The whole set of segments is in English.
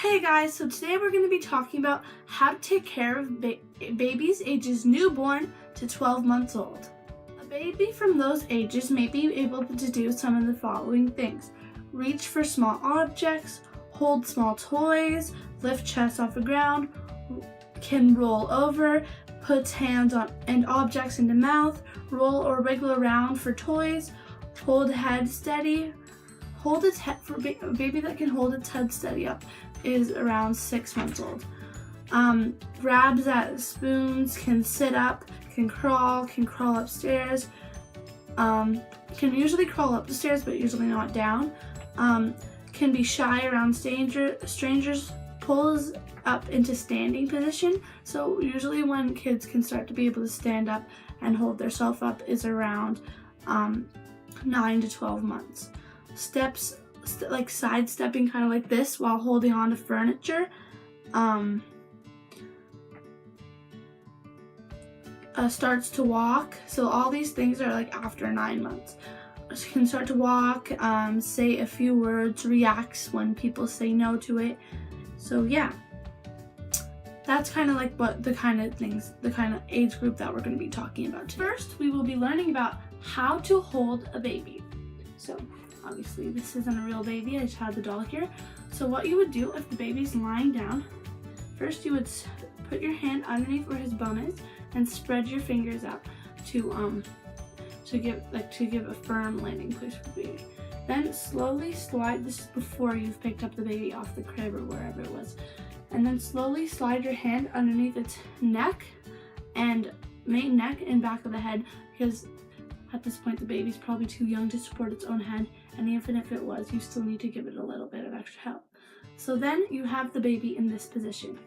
Hey guys, so today we're going to be talking about how to take care of babies ages newborn to 12 months old. A baby from those ages may be able to do some of the following things: reach for small objects, hold small toys, lift chest off the ground, can roll over, put hands on and objects into mouth, roll or wiggle around for toys, hold head steady. Hold its head for a baby that can hold its head steady up is around 6 months old. Grabs at spoons, can sit up, can crawl upstairs, can usually crawl up the stairs but usually not down, can be shy around strangers, pulls up into standing position. So usually when kids can start to be able to stand up and hold themselves up is around 9 to 12 months. Steps like sidestepping kind of like this while holding on to furniture. Starts to walk. So all these things are like after 9 months. Can start to walk, say a few words, reacts when people say no to it. So yeah, that's kind of like what the kind of age group that we're going to be talking about today. First, we will be learning about how to hold a baby. So obviously this isn't a real baby, I just have the doll here. So what you would do if the baby's lying down, first you would put your hand underneath where his bum is and spread your fingers out to give a firm landing place for the baby. Then slowly slide, this is before you've picked up the baby off the crib or wherever it was, and then slowly slide your hand underneath its neck and back of the head, because at this point the baby's probably too young to support its own head, and even if it was, you still need to give it a little bit of extra help. So then you have the baby in this position.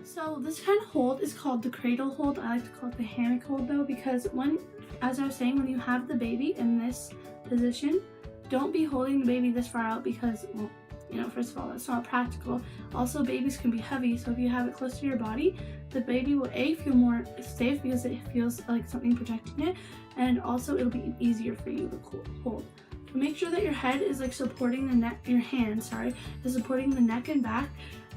So this kind of hold is called the cradle hold. I like to call it the hammock hold though, because as I was saying, when you have the baby in this position, don't be holding the baby this far out because, well, first of all, that's not practical. Also, babies can be heavy, so if you have it close to your body, the baby will feel more safe because it feels like something protecting it, and also it'll be easier for you to hold. So make sure that your head is like supporting the neck, your hand, is supporting the neck and back,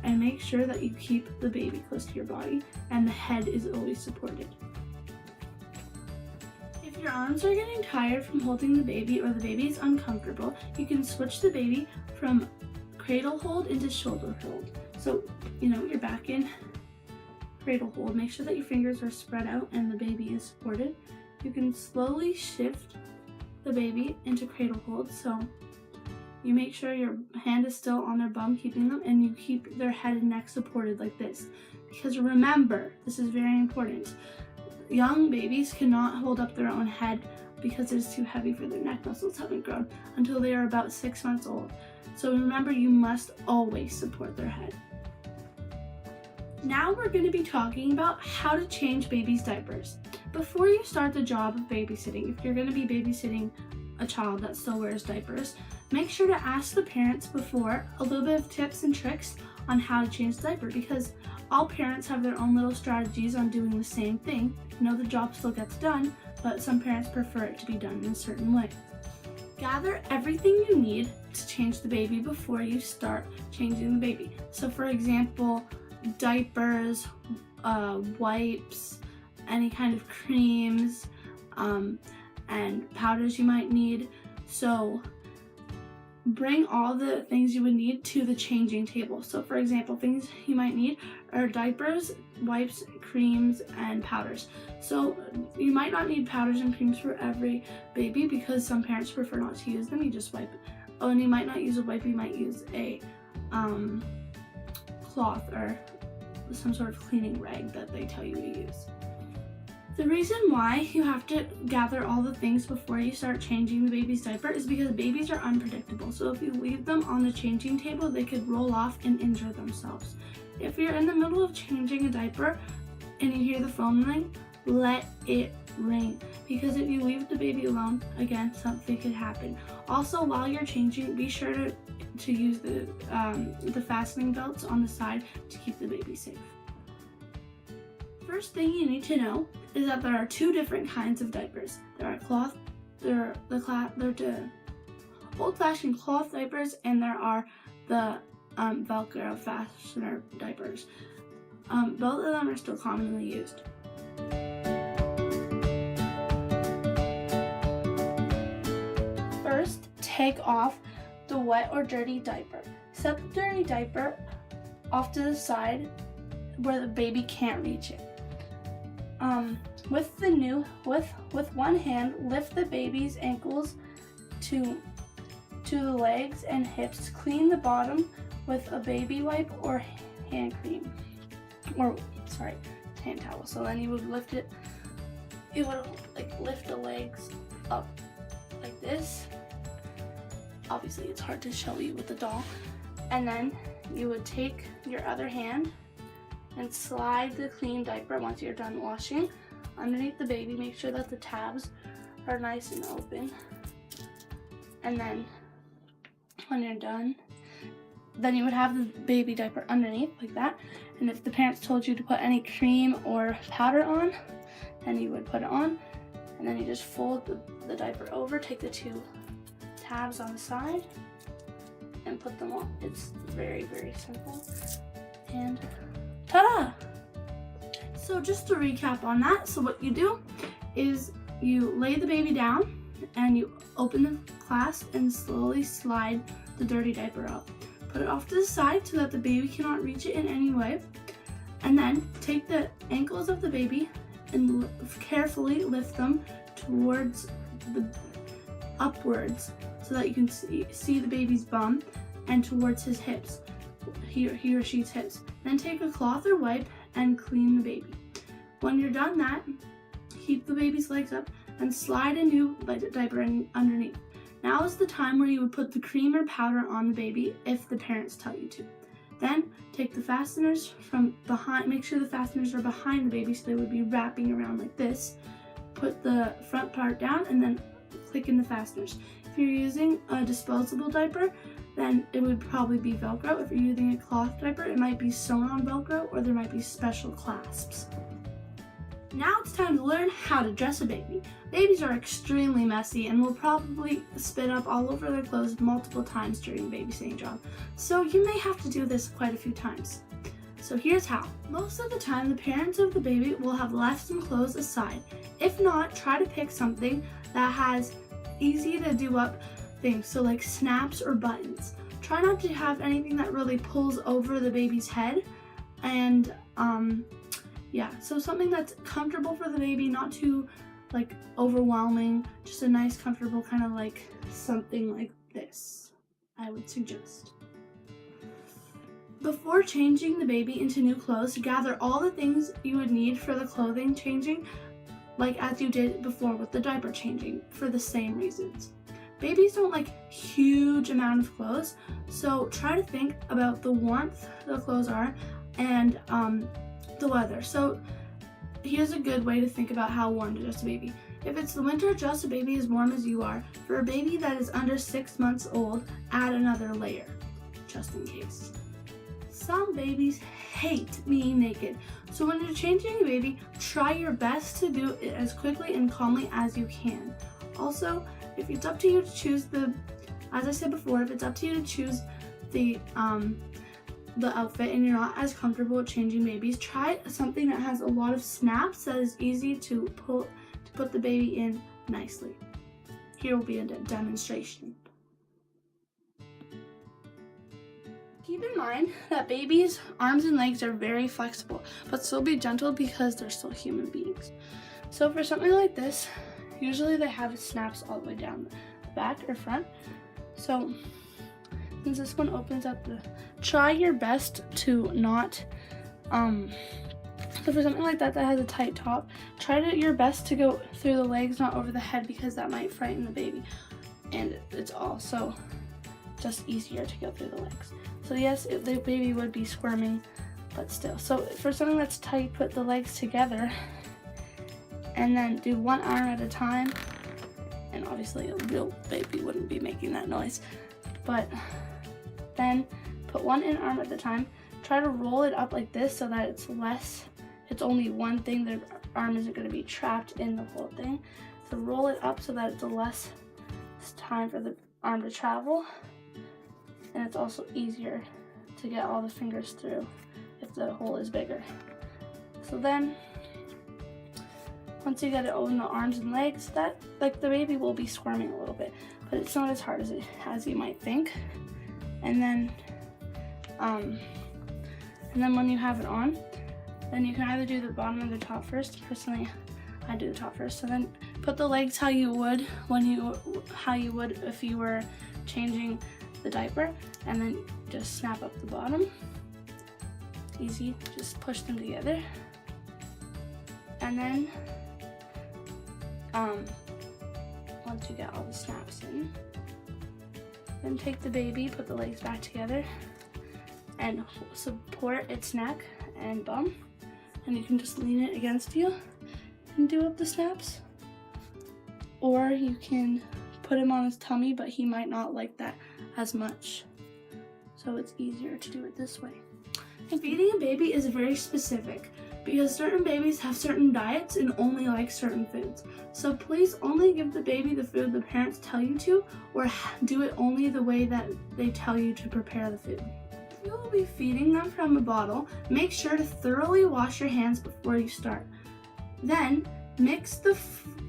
and make sure that you keep the baby close to your body and the head is always supported. If your arms are getting tired from holding the baby or the baby is uncomfortable, you can switch the baby from cradle hold into shoulder hold. So, you're back in cradle hold. Make sure that your fingers are spread out and the baby is supported. You can slowly shift the baby into cradle hold. So you make sure your hand is still on their bum, keeping them, and you keep their head and neck supported like this. Because remember, this is very important. Young babies cannot hold up their own head because it's too heavy for their neck muscles haven't grown until they are about 6 months old. So remember, you must always support their head. Now we're going to be talking about how to change babies' diapers. Before you start the job of babysitting, if you're going to be babysitting a child that still wears diapers, make sure to ask the parents before a little bit of tips and tricks on how to change the diaper, because all parents have their own little strategies on doing the same thing. The job still gets done, but some parents prefer it to be done in a certain way. Gather everything you need to change the baby before you start changing the baby. So for example, diapers, wipes, any kind of creams, and powders you might need. So bring all the things you would need to the changing table. So for example, things you might need are diapers, wipes, creams, and powders. So you might not need powders and creams for every baby because some parents prefer not to use them. You just wipe it. Oh, and you might not use a wipe, you might use a cloth or some sort of cleaning rag that they tell you to use. The reason why you have to gather all the things before you start changing the baby's diaper is because babies are unpredictable. So if you leave them on the changing table, they could roll off and injure themselves. If you're in the middle of changing a diaper and you hear the phone ring, let it ring, because if you leave the baby alone, again, something could happen. Also, while you're changing, be sure to use the fastening belts on the side to keep the baby safe. First thing you need to know is that there are 2 different kinds of diapers. There are old-fashioned cloth diapers, and there are the Velcro fastener diapers. Both of them are still commonly used. First, take off the wet or dirty diaper. Set the dirty diaper off to the side where the baby can't reach it. With one hand, lift the baby's ankles to the legs and hips. Clean the bottom with a baby wipe or hand cream, hand towel. So then you would lift it. You would lift the legs up like this. Obviously, it's hard to show you with the doll. And then you would take your other hand and slide the clean diaper once you're done washing underneath the baby. Make sure that the tabs are nice and open. And then when you're done, then you would have the baby diaper underneath like that. And if the parents told you to put any cream or powder on, then you would put it on. And then you just fold the diaper over, take the two tabs on the side, and put them on. It's very, very simple. And ta-da! So just to recap on that, so what you do is you lay the baby down and you open the clasp and slowly slide the dirty diaper up. Put it off to the side so that the baby cannot reach it in any way. And then take the ankles of the baby and carefully lift them towards upwards so that you can see the baby's bum and towards his hips, he or she's hips. Then take a cloth or wipe and clean the baby. When you're done that, keep the baby's legs up and slide a new diaper underneath. Now is the time where you would put the cream or powder on the baby if the parents tell you to. Then take the fasteners from behind, make sure the fasteners are behind the baby so they would be wrapping around like this. Put the front part down and then click in the fasteners. If you're using a disposable diaper, then it would probably be Velcro. If you're using a cloth diaper, it might be sewn on Velcro or there might be special clasps. Now it's time to learn how to dress a baby. Babies are extremely messy and will probably spit up all over their clothes multiple times during the babysitting job. So you may have to do this quite a few times. So here's how. Most of the time, the parents of the baby will have left some clothes aside. If not, try to pick something that has easy to do up things, so like snaps or buttons. Try not to have anything that really pulls over the baby's head, and so something that's comfortable for the baby, not too overwhelming, just a nice comfortable kind of something like this, I would suggest. Before changing the baby into new clothes, gather all the things you would need for the clothing changing, as you did before with the diaper changing, for the same reasons. Babies don't like huge amount of clothes, so try to think about the warmth the clothes are and the weather. So here's a good way to think about how warm to dress a baby. If it's the winter, dress a baby as warm as you are. For a baby that is under 6 months old, add another layer, just in case. Some babies hate being naked, so when you're changing a baby, try your best to do it as quickly and calmly as you can. Also, if it's up to you to choose as I said before, if it's up to you to choose the outfit and you're not as comfortable with changing babies, try something that has a lot of snaps that is easy to put the baby in nicely. Here will be a demonstration. Keep in mind that babies' arms and legs are very flexible, but still be gentle because they're still human beings. So for something like this, usually they have snaps all the way down the back or front. So since this one opens up, try your best to not, so for something like that has a tight top, try your best to go through the legs, not over the head, because that might frighten the baby. And it's also just easier to go through the legs. So yes, the baby would be squirming, but still. So for something that's tight, put the legs together and then do one arm at a time. And obviously a real baby wouldn't be making that noise. But then put one arm at a time. Try to roll it up like this so that it's only one thing. The arm isn't going to be trapped in the whole thing. So roll it up so that it's less time for the arm to travel. And it's also easier to get all the fingers through if the hole is bigger. So then, once you get it over the arms and legs, that like the baby will be squirming a little bit, but it's not as hard as you might think. And then when you have it on, then you can either do the bottom or the top first. Personally, I do the top first. So then put the legs how you would if you were changing the diaper, and then just snap up the bottom. Easy, just push them together. And then once you get all the snaps in, then take the baby, put the legs back together, and support its neck and bum, and you can just lean it against you and do up the snaps. Or you can put him on his tummy, but he might not like that as much, so it's easier to do it this way. And feeding a baby is very specific because certain babies have certain diets and only like certain foods. So please only give the baby the food the parents tell you to, or do it only the way that they tell you to prepare the food. If you will be feeding them from a bottle, make sure to thoroughly wash your hands before you start. Then mix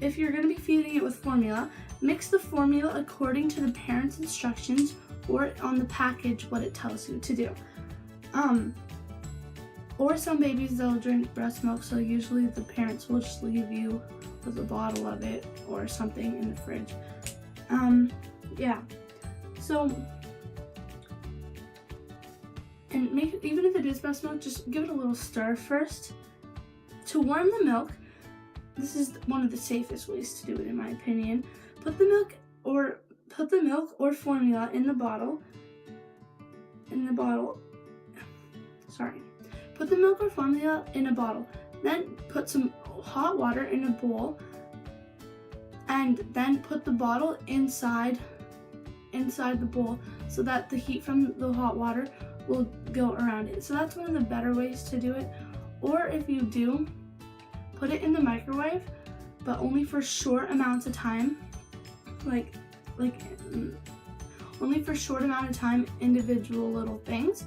if you're going to be feeding it with formula, mix the formula according to the parent's instructions or on the package what it tells you to do. Or some babies, they'll drink breast milk, so usually the parents will just leave you with a bottle of it or something in the fridge. Yeah. So, and even if it is breast milk, just give it a little stir first. To warm the milk, this is one of the safest ways to do it in my opinion. Put the milk or formula in the bottle. Put the milk or formula in a bottle. Then put some hot water in a bowl, and then put the bottle inside the bowl so that the heat from the hot water will go around it. So that's one of the better ways to do it. Or if you do, put it in the microwave, but only for short amounts of time, like only for short amount of time, individual little things.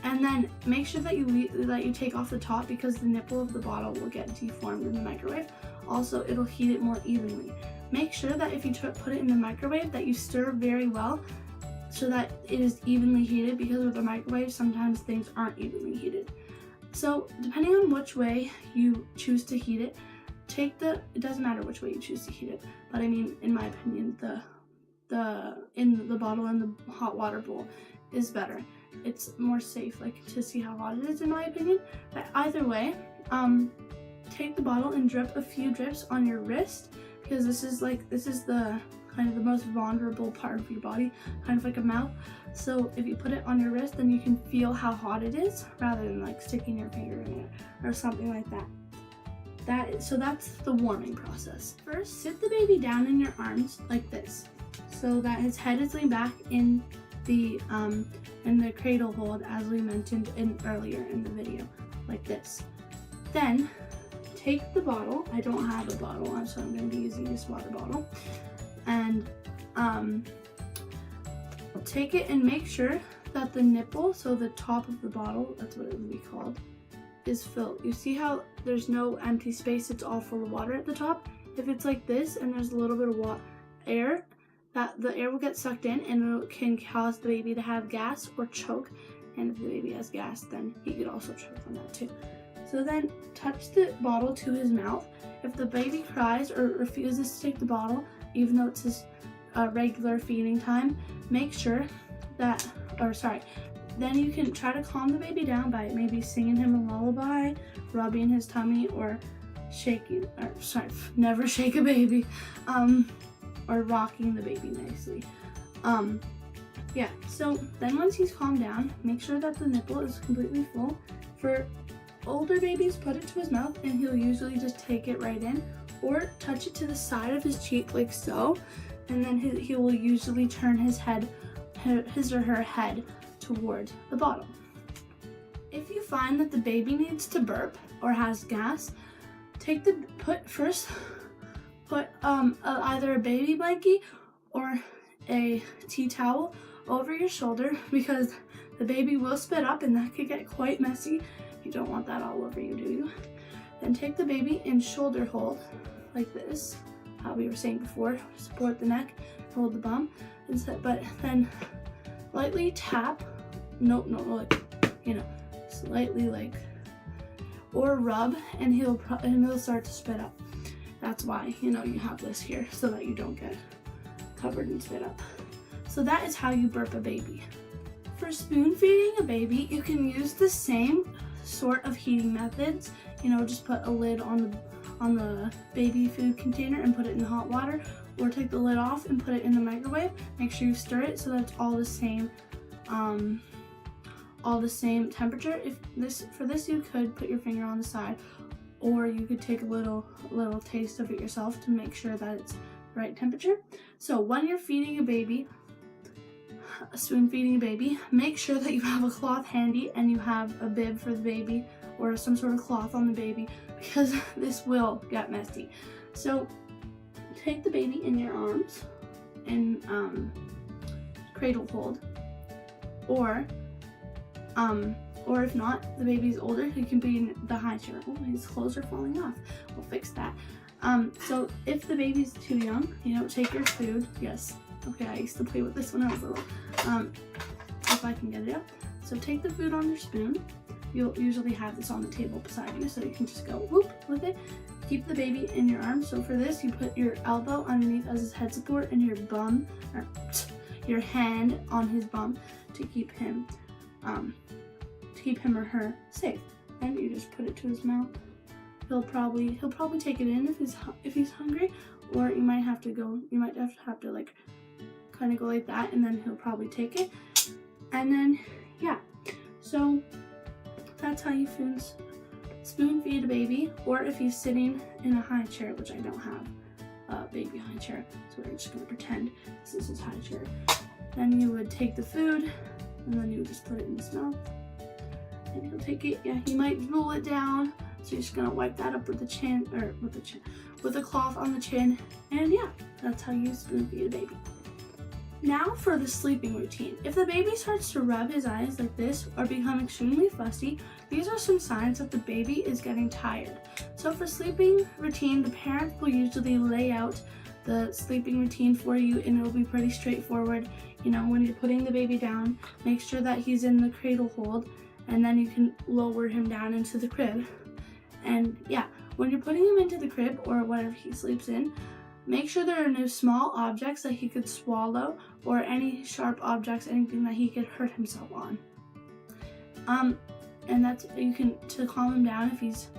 And then make sure that you take off the top, because the nipple of the bottle will get deformed in the microwave. Also, it'll heat it more evenly. Make sure that if you put it in the microwave that you stir very well so that it is evenly heated, because with the microwave sometimes things aren't evenly heated. So depending on which way you choose to heat it, it doesn't matter which way you choose to heat it, but I mean, in my opinion, in the bottle and the hot water bowl is better. It's more safe, like, to see how hot it is, in my opinion. But either way, take the bottle and drip a few drips on your wrist, because this is the kind of the most vulnerable part of your body, kind of like a mouth. So if you put it on your wrist, then you can feel how hot it is, rather than like sticking your finger in it or something like that. So that's the warming process. First, sit the baby down in your arms like this, so that his head is laid back in the cradle hold, as we mentioned earlier in the video, like this. Then take the bottle. I don't have a bottle, so I'm going to be using this water bottle. And take it and make sure that the nipple, so the top of the bottle, that's what it would be called, is filled. You see how there's no empty space, it's all full of water at the top? If it's like this and there's a little bit of air, that the air will get sucked in, and it can cause the baby to have gas or choke. And if the baby has gas, then he could also choke on that too. So then touch the bottle to his mouth. If the baby cries or refuses to take the bottle, even though it's his regular feeding time, make sure that, then you can try to calm the baby down by maybe singing him a lullaby, rubbing his tummy, or never shake a baby, or rocking the baby nicely. Yeah, so then once he's calmed down, make sure that the nipple is completely full. For older babies, put it to his mouth and he'll usually just take it right in, or touch it to the side of his cheek like so, and then he will usually turn his or her head toward the bottle. If you find that the baby needs to burp or has gas, put either a baby blankie or a tea towel over your shoulder, because The baby will spit up, and that could get quite messy. You don't want that all over you, do you? Then take the baby in shoulder hold, like this, how we were saying before. Support the neck, hold the bum, but then lightly tap, like, slightly like, or rub, and he'll start to spit up. That's why, you have this here, so that you don't get covered in spit up. So that is how you burp a baby. For spoon feeding a baby, you can use the same sort of heating methods. Just put a lid on the baby food container and put it in the hot water, or take the lid off and put it in the microwave. Make sure you stir it so that it's all the same temperature. For this you could put your finger on the side, or you could take a little taste of it yourself to make sure that it's the right temperature. So when you're feeding a baby, spoon feeding a baby, make sure that you have a cloth handy and you have a bib for the baby or some sort of cloth on the baby, because this will get messy. So take the baby in your arms and cradle hold, or if not, the baby's older, he can be in the high chair. Oh, his clothes are falling off. We'll fix that. So if the baby's too young, take your food. Yes. Okay, I used to play with this when I was little. If I can get it up. So take the food on your spoon. You'll usually have this on the table beside you, so you can just go whoop with it. Keep the baby in your arms. So for this, you put your elbow underneath as his head support and your bum, or your hand on his bum to keep him or her safe. And you just put it to his mouth. He'll probably take it in if he's hungry, or you might have to like kind of go like that, and then he'll probably take it. And then yeah, so that's how you spoon feed a baby. Or if he's sitting in a high chair, which I don't have a baby high chair, so we're just gonna pretend this is his high chair. Then you would take the food, and then you would just put it in his mouth, and he'll take it. Yeah, he might roll it down, so you're just gonna wipe that up with a cloth on the chin. And yeah, that's how you spoon feed a baby. Now for the sleeping routine. If the baby starts to rub his eyes like this or become extremely fussy, these are some signs that the baby is getting tired. So for sleeping routine, the parents will usually lay out the sleeping routine for you, and it will be pretty straightforward. When you're putting the baby down, make sure that he's in the cradle hold, and then you can lower him down into the crib. And yeah, when you're putting him into the crib or whatever he sleeps in, make sure there are no small objects that he could swallow, or any sharp objects, anything that he could hurt himself on. And to calm him down if he's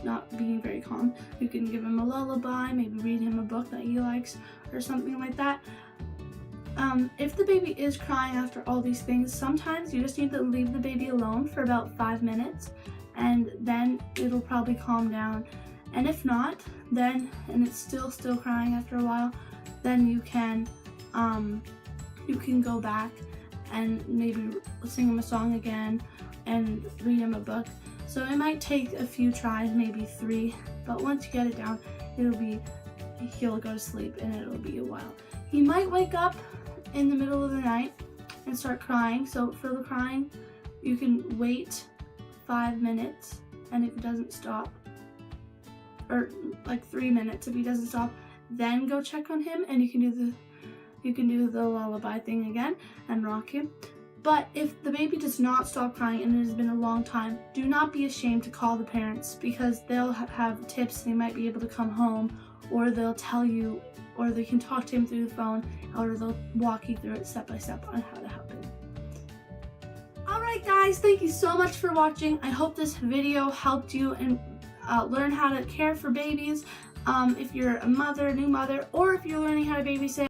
not being very calm, you can give him a lullaby, maybe read him a book that he likes or something like that. If the baby is crying after all these things, sometimes you just need to leave the baby alone for about 5 minutes, and then it'll probably calm down. And if not, and it's still crying after a while, then you can go back and maybe sing him a song again and read him a book. So it might take a few tries, maybe 3, but once you get it down, he'll go to sleep, and it'll be a while. He might wake up in the middle of the night and start crying. So for the crying, you can wait 5 minutes, and if it doesn't stop, or like 3 minutes, if he doesn't stop, then go check on him, and you can do the lullaby thing again and rock him. But if the baby does not stop crying and it has been a long time, do not be ashamed to call the parents, because they'll have tips. They might be able to come home, or they'll tell you, or they can talk to him through the phone, or they'll walk you through it step by step on how to help him. Alright guys, thank you so much for watching. I hope this video helped you and learn how to care for babies. If you're a mother, new mother, or if you're learning how to babysit.